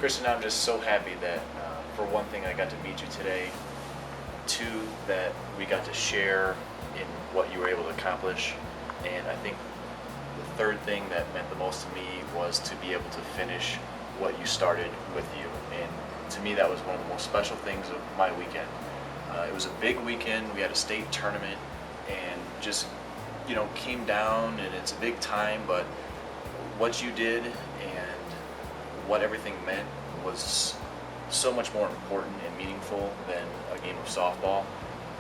Kristen, I'm just so happy that, for one thing, I got to meet you today. Two, that we got to share in what you were able to accomplish. And I think the third thing that meant the most to me was to be able to finish what you started with you. And to me, that was one of the most special things of my weekend. It was a big weekend. We had a state tournament and just, came down, and it's a big time, but what you did and what everything meant was so much more important and meaningful than a game of softball.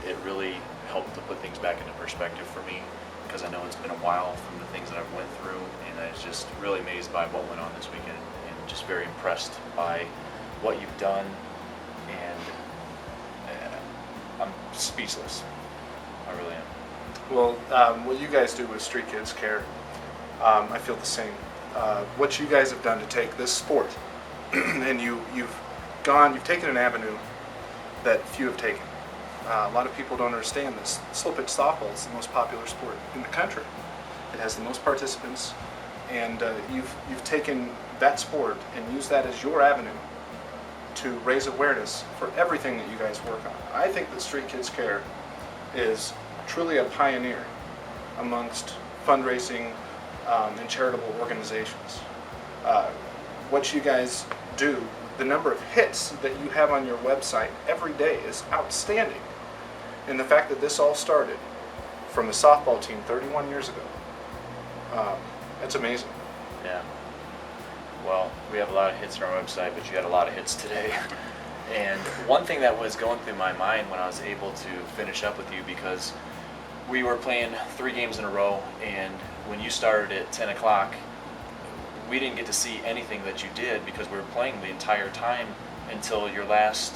It really helped to put things back into perspective for me, because I know it's been a while from the things that I've went through, and I was just really amazed by what went on this weekend, and just very impressed by what you've done, and I'm speechless. I really am. Well, what you guys do with Street Kids Care, I feel the same. What you guys have done to take this sport, and you've taken an avenue that few have taken. A lot of people don't understand this. Slow pitch softball is the most popular sport in the country. It has the most participants, and you've taken that sport and used that as your avenue to raise awareness for everything that you guys work on. I think that Street Kids Care is truly a pioneer amongst fundraising and charitable organizations. What you guys do, the number of hits that you have on your website every day is outstanding. And the fact that this all started from the softball team 31 years ago, that's amazing. Yeah. Well, we have a lot of hits on our website, but you had a lot of hits today. And one thing that was going through my mind when I was able to finish up with you, because we were playing 3 games in a row, and when you started at 10 o'clock, we didn't get to see anything that you did because we were playing the entire time until your last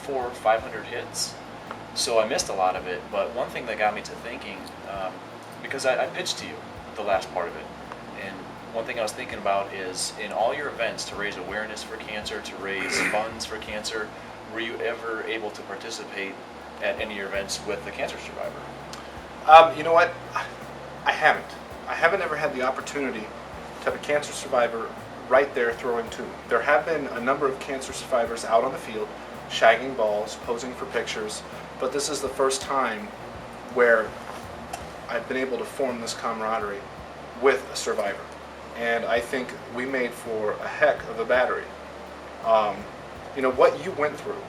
400 or 500 hits. So I missed a lot of it, but one thing that got me to thinking, because I pitched to you the last part of it, and one thing I was thinking about is, in all your events to raise awareness for cancer, to raise funds for cancer, were you ever able to participate at any of your events with a cancer survivor? You know what? I haven't. I haven't ever had the opportunity to have a cancer survivor right there throwing to me. There have been a number of cancer survivors out on the field, shagging balls, posing for pictures, but this is the first time where I've been able to form this camaraderie with a survivor. And I think we made for a heck of a battery. What you went through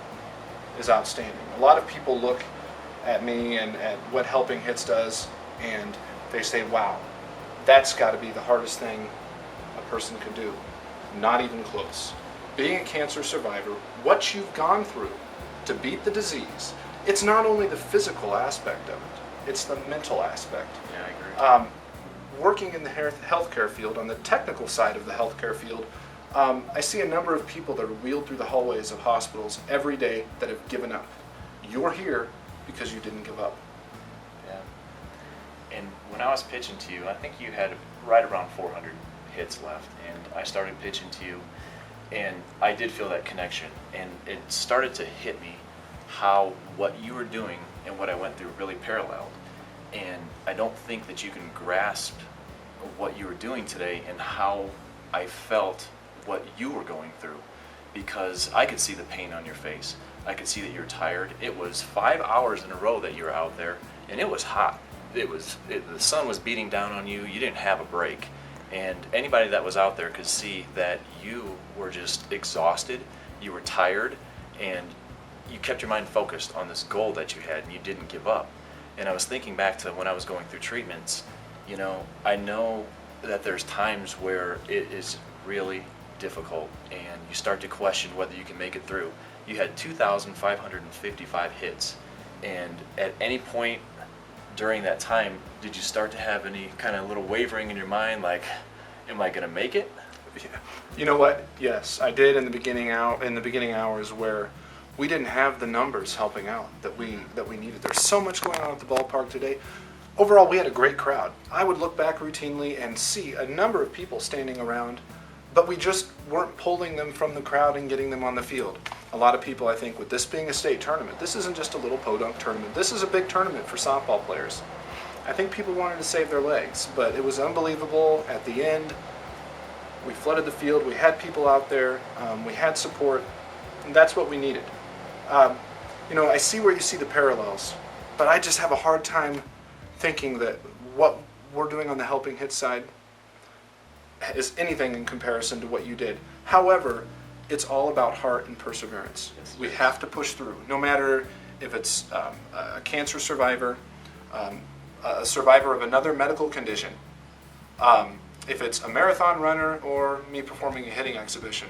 is outstanding. A lot of people look at me and at what Helping Hits does, and they say, wow, that's got to be the hardest thing a person could do. Not even close. Being a cancer survivor, what you've gone through to beat the disease, it's not only the physical aspect of it, it's the mental aspect. Yeah, I agree. Working in the healthcare field, on the technical side of the healthcare field, I see a number of people that are wheeled through the hallways of hospitals every day that have given up. You're here because you didn't give up. Yeah. And when I was pitching to you, I think you had right around 400 hits left, and I started pitching to you, and I did feel that connection, and it started to hit me how what you were doing and what I went through really paralleled. And I don't think that you can grasp what you were doing today and how I felt what you were going through, because I could see the pain on your face. I could see that you're tired. It was 5 hours in a row that you were out there, and it was hot. The sun was beating down on you. You didn't have a break. And anybody that was out there could see that you were just exhausted, you were tired, and you kept your mind focused on this goal that you had, and you didn't give up. And I was thinking back to when I was going through treatments, I know that there's times where it is really difficult, and you start to question whether you can make it through. You had 2,555 hits, and at any point during that time, did you start to have any kind of little wavering in your mind, like, am I going to make it? Yeah. You know what? Yes, I did in the beginning hours where we didn't have the numbers helping out that we needed. There's so much going on at the ballpark today. Overall, we had a great crowd. I would look back routinely and see a number of people standing around, but we just weren't pulling them from the crowd and getting them on the field. A lot of people, I think, with this being a state tournament, this isn't just a little podunk tournament. This is a big tournament for softball players. I think people wanted to save their legs, but it was unbelievable at the end We flooded the field. We had people out there. We had support. And that's what we needed. I see where you see the parallels, but I just have a hard time thinking that what we're doing on the Helping Hits side is anything in comparison to what you did. However, it's all about heart and perseverance. Yes. We have to push through, no matter if it's a cancer survivor, a survivor of another medical condition, if it's a marathon runner or me performing a hitting exhibition.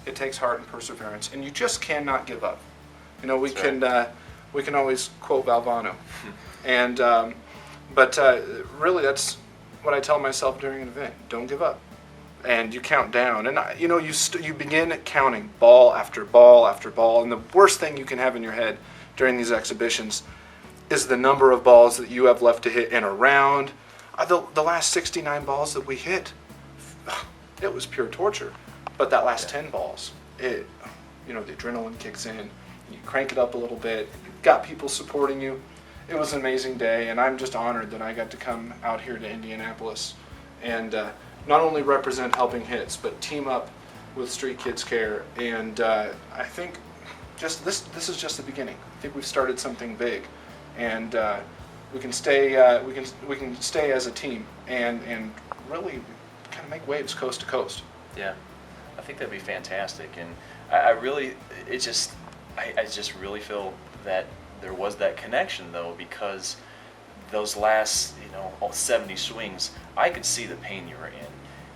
It takes heart and perseverance, and you just cannot give up. We can always quote Valvano, and but really that's what I tell myself during an event: don't give up. And you count down, and you begin counting ball after ball after ball. And the worst thing you can have in your head during these exhibitions is the number of balls that you have left to hit in a round. The last 69 balls that we hit, it was pure torture. But that last 10 balls, the adrenaline kicks in. You crank it up a little bit. You've got people supporting you. It was an amazing day, and I'm just honored that I got to come out here to Indianapolis and not only represent Helping Hits, but team up with Street Kids Care. And I think just this is just the beginning. I think we've started something big, and we can stay we can stay as a team and really kind of make waves coast to coast. Yeah, I think that'd be fantastic, and I just really feel that there was that connection though, because those last 70 swings, I could see the pain you were in,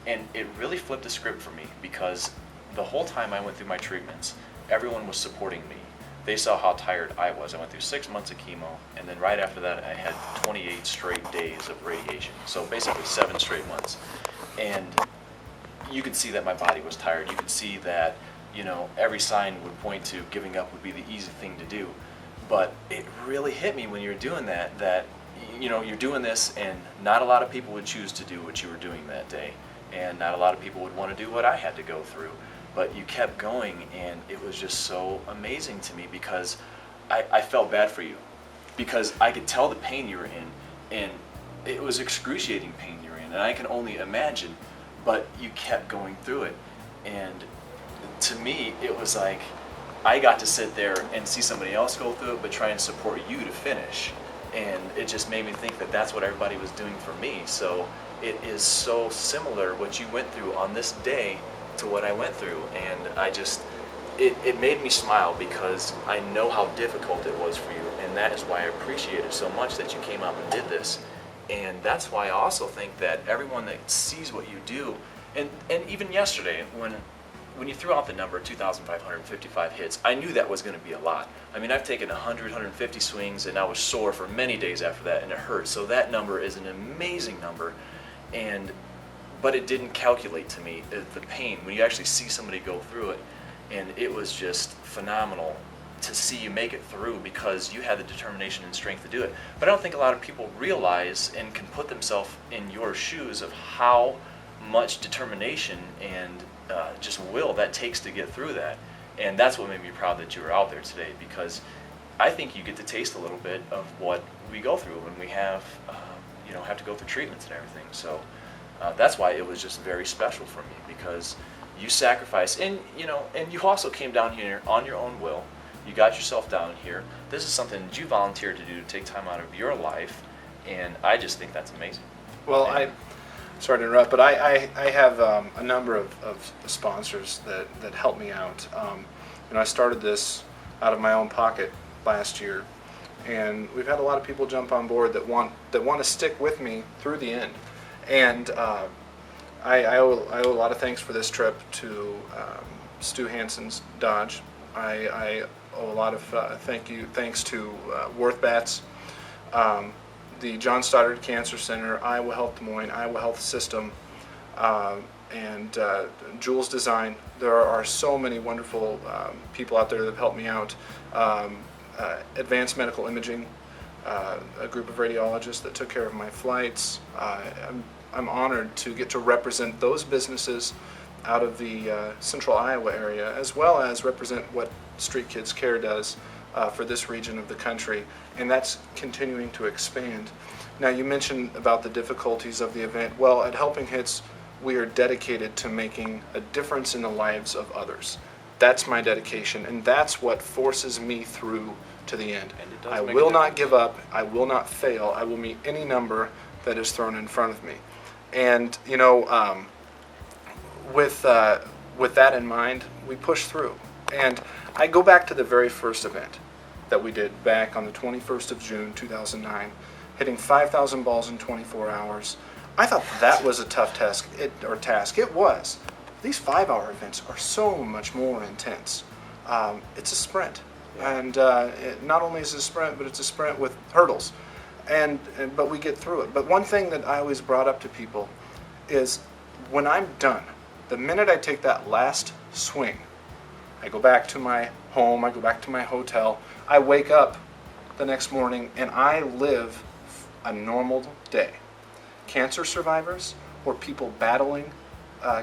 and it really flipped the script for me, because the whole time I went through my treatments, everyone was supporting me. They saw how tired I was. I went through 6 months of chemo, and then right after that I had 28 straight days of radiation, so basically 7 straight months. And you could see that my body was tired. You could see that every sign would point to giving up would be the easy thing to do. But it really hit me when you're doing that you're doing this, and not a lot of people would choose to do what you were doing that day, and not a lot of people would want to do what I had to go through. But you kept going, and it was just so amazing to me, because I felt bad for you, because I could tell the pain you were in, and it was excruciating pain you were in, and I can only imagine, but you kept going through it. And to me, it was like I got to sit there and see somebody else go through it, but try and support you to finish. And it just made me think that that's what everybody was doing for me. So it is so similar what you went through on this day to what I went through. And it made me smile, because I know how difficult it was for you. And that is why I appreciate it so much that you came out and did this. And that's why I also think that everyone that sees what you do, and even yesterday when you threw out the number 2,555 hits, I knew that was going to be a lot. I mean, I've taken 100, 150 swings, and I was sore for many days after that, and it hurt. So that number is an amazing number, but it didn't calculate to me the pain when you actually see somebody go through it. And it was just phenomenal to see you make it through, because you had the determination and strength to do it. But I don't think a lot of people realize and can put themselves in your shoes of how much determination and just will that takes to get through that. And that's what made me proud that you were out there today, because I think you get to taste a little bit of what we go through when we have to go through treatments and everything. So that's why it was just very special for me, because you sacrificed, and you also came down here on your own will. You got yourself down here. This is something that you volunteered to do, to take time out of your life, and I just think that's amazing. Well, sorry to interrupt, but I have a number of sponsors that help me out. I started this out of my own pocket last year, and we've had a lot of people jump on board that want to stick with me through the end. And I owe a lot of thanks for this trip to Stu Hansen's Dodge. I owe a lot of thanks to Worth Bats, the John Stoddard Cancer Center, Iowa Health Des Moines, Iowa Health System, and Jules Design. There are so many wonderful people out there that have helped me out. Advanced Medical Imaging, a group of radiologists that took care of my flights. I'm honored to get to represent those businesses out of the central Iowa area, as well as represent what Street Kids Care does for this region of the country, and that's continuing to expand. Now, you mentioned about the difficulties of the event. Well, at Helping Hits, we are dedicated to making a difference in the lives of others. That's my dedication, and that's what forces me through to the end. And it does I make a will not difference. give up. I will not fail. I will meet any number that is thrown in front of me. And with that in mind, we push through. And I go back to the very first event that we did back on the 21st of June 2009, hitting 5,000 balls in 24 hours. I thought that was a tough task. It was. These 5-hour events are so much more intense. It's a sprint, and not only is it a sprint, but it's a sprint with hurdles. But we get through it. But one thing that I always brought up to people is when I'm done, the minute I take that last swing, I go back to my home, I go back to my hotel, I wake up the next morning and I live a normal day. Cancer survivors or people battling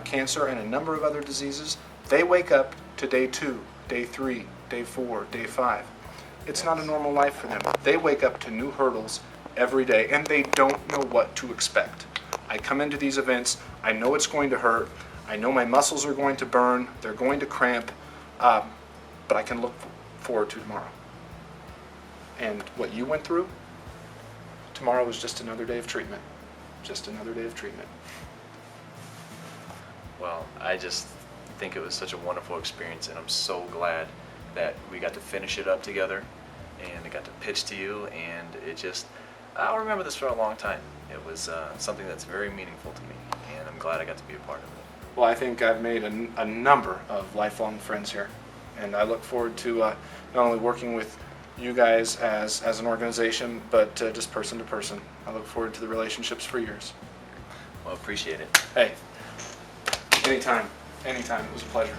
cancer and a number of other diseases, they wake up to day 2, day 3, day 4, day 5. It's not a normal life for them. They wake up to new hurdles every day and they don't know what to expect. I come into these events, I know it's going to hurt, I know my muscles are going to burn, they're going to cramp, but I can look forward to tomorrow. And what you went through, tomorrow is just another day of treatment. Just another day of treatment. Well, I just think it was such a wonderful experience, and I'm so glad that we got to finish it up together, and I got to pitch to you, and I'll remember this for a long time. It was something that's very meaningful to me, and I'm glad I got to be a part of it. Well, I think I've made a number of lifelong friends here, and I look forward to not only working with you guys as an organization, but just person to person. I look forward to the relationships for years. Well, appreciate it. Hey, anytime, it was a pleasure.